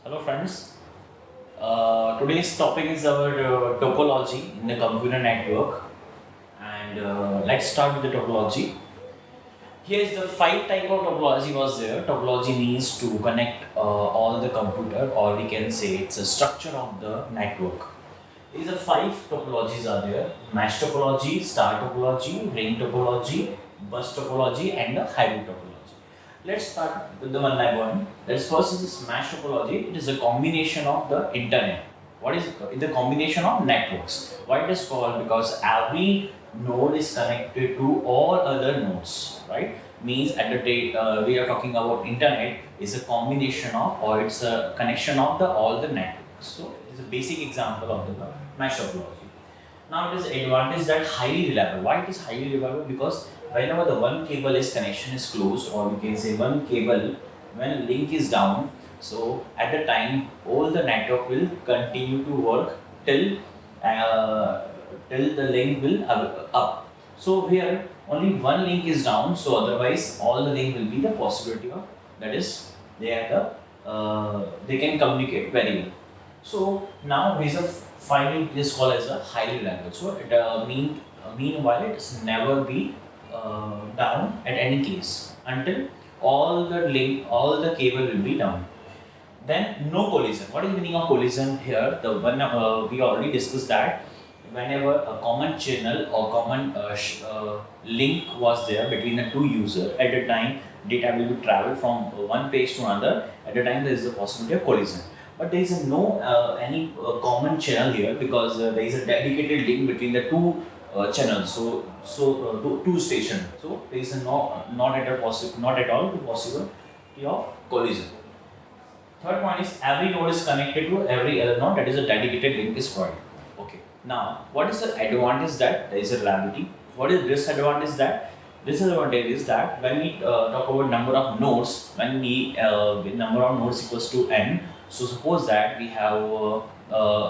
Hello friends, today's topic is our topology in the computer network, and let's start with the topology. Here is the five type of topology was there. Topology means to connect all the computer, or we can say it's a structure of the network. These are five topologies are there: mesh topology, star topology, ring topology, bus topology, and the hybrid topology. Let's start with the one by one. Let's first is this mesh topology. It is a combination of the internet. What is the combination of networks? Why it is called? Because every node is connected to all other nodes, right? Means at the date we are talking about internet is a combination of, or it's a connection of the all the networks. So it is a basic example of the mesh topology. Now it is advantage that highly reliable. Why it is highly reliable? Because whenever the one cable is connection is closed, or we can say one cable when link is down, so at the time all the network will continue to work till the link will up. So here only one link is down, so otherwise all the link will be the possibility of, that is they are the they can communicate very well. So now is a finally it is called as a highly reliable. So it meanwhile it is never be down at any case until all the cable will be down. Then no collision. What is the meaning of collision here? The one we already discussed that whenever a common channel or common link was there between the two users, at the time data will be traveled from one page to another. At the time there is a possibility of collision. But there is no any common channel here, because there is a dedicated link between the two channels. So two stations. So there is not at all possibility of collision. Third point is every node is connected to every other node. That is a dedicated link is called. Okay. Now what is the advantage? That there is a reliability. What is disadvantage? That disadvantage is that when we talk about number of nodes, when we number of nodes equals to n. So suppose that we have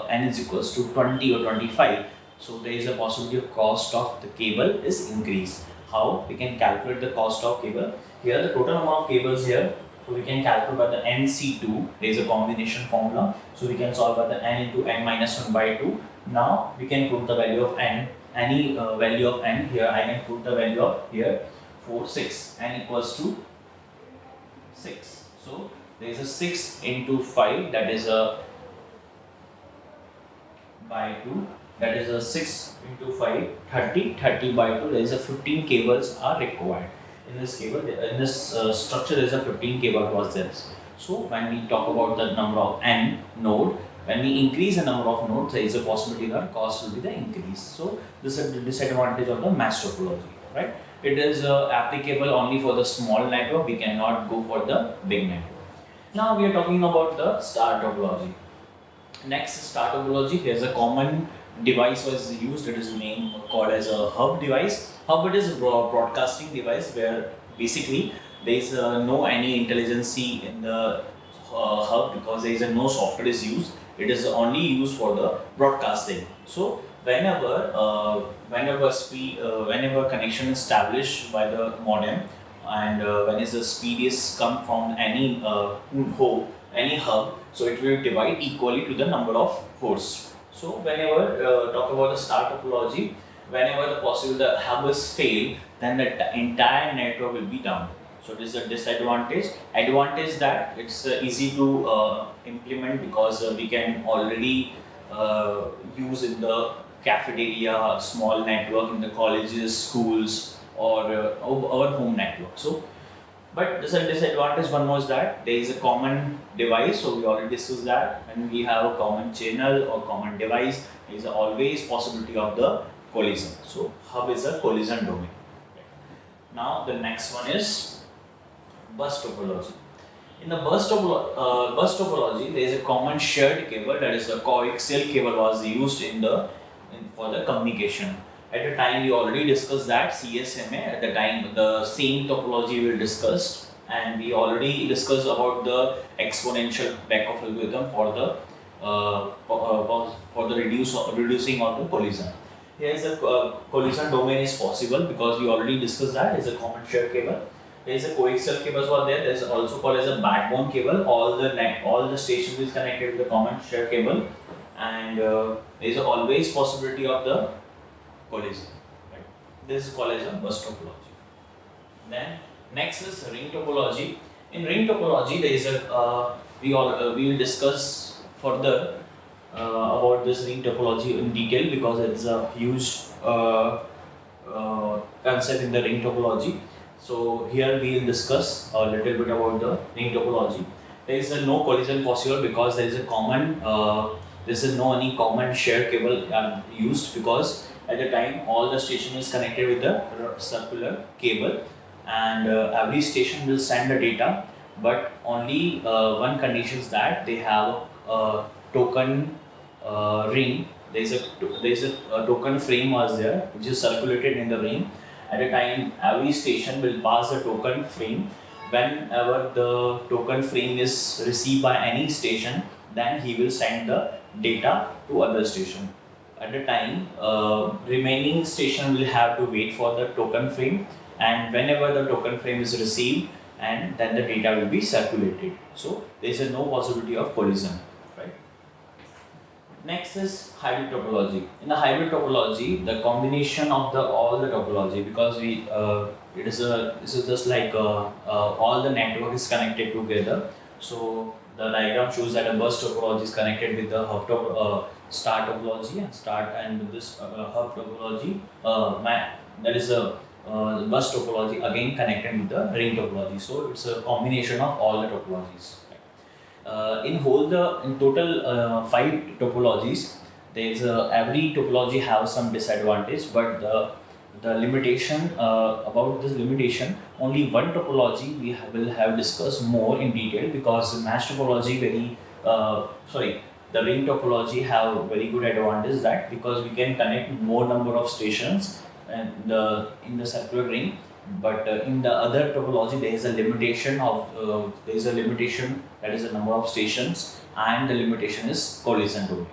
n is equals to 20 or 25. So there is a possibility of cost of the cable is increased. How we can calculate the cost of cable? Here the total number of cables here. So we can calculate by the NC2. There is a combination formula. So we can solve by the n into n minus 1 by 2. Now we can put the value of n. Any value of n here. I can put the value of here 6. N equals to 6. So there is a 6 into 5, that is a by 2, that is a 6 into 5, 30 by 2, there is a 15 cables are required. In this cable, in this structure there is a 15 cable was there. So when we talk about the number of n node, when we increase the number of nodes, there is a possibility that cost will be the increase. So this is the disadvantage of the mesh topology, right? It is applicable only for the small network. We cannot go for the big network. Now we are talking about the star topology. Next, star topology. Here is a common device was used. It is named called as a hub device. Hub, it is a broadcasting device where basically there is no any intelligence in the hub, because there is no software is used. It is only used for the broadcasting. So whenever connection is established by the modem, and when is the speed is come from any hub, so it will divide equally to the number of hosts. So whenever talk about the star topology, whenever the hub is fail, then the entire network will be down. So this is a disadvantage. Advantage that it's easy to implement, because we can already use in the cafeteria, small network in the colleges, schools, or our home network. So, but this disadvantage one was that there is a common device. So we already discussed that when we have a common channel or common device, there is always possibility of the collision. So hub is a collision domain. Now the next one is bus topology. In the bus topology, there is a common shared cable, that is a coaxial cable was used for the communication. At the time we already discussed that CSMA. At the time the same topology we discussed, and we already discussed about the exponential backoff algorithm for the reducing of the collision. Here is a collision domain is possible, because we already discussed that is a common shared cable. there is a coaxial cables over there. There is also called as a backbone cable. All the stations is connected with the common shared cable, and there is always possibility of the collision. Right? This is called as a bus topology. Then next is ring topology. In ring topology, there is we will discuss further about this ring topology in detail, because it's a huge concept in the ring topology. So here we will discuss a little bit about the ring topology. There is no collision possible because there is a common any common shared cable used, because at the time all the station is connected with the circular cable, and every station will send the data, but only one condition is that they have a token ring. There is a token frame was there which is circulated in the ring. At a time, every station will pass the token frame. Whenever the token frame is received by any station, then he will send the data to other station. At the time, remaining station will have to wait for the token frame, and whenever the token frame is received, and then the data will be circulated. So there is no possibility of collision. Next is hybrid topology. In the hybrid topology, the combination of all the topology, because this is just like all the network is connected together. So the diagram shows that a bus topology is connected with the star topology, and with this hub topology, that is a bus topology again connected with the ring topology. So it's a combination of all the topologies. In total 5 topologies, there's every topology has some disadvantage, but the limitation about this limitation, only one topology we will have discussed more in detail, because the match topology the ring topology have very good advantage, that because we can connect more number of stations and in the circular ring. But in the other topology, there is a limitation that is the number of stations, and the limitation is collision domain.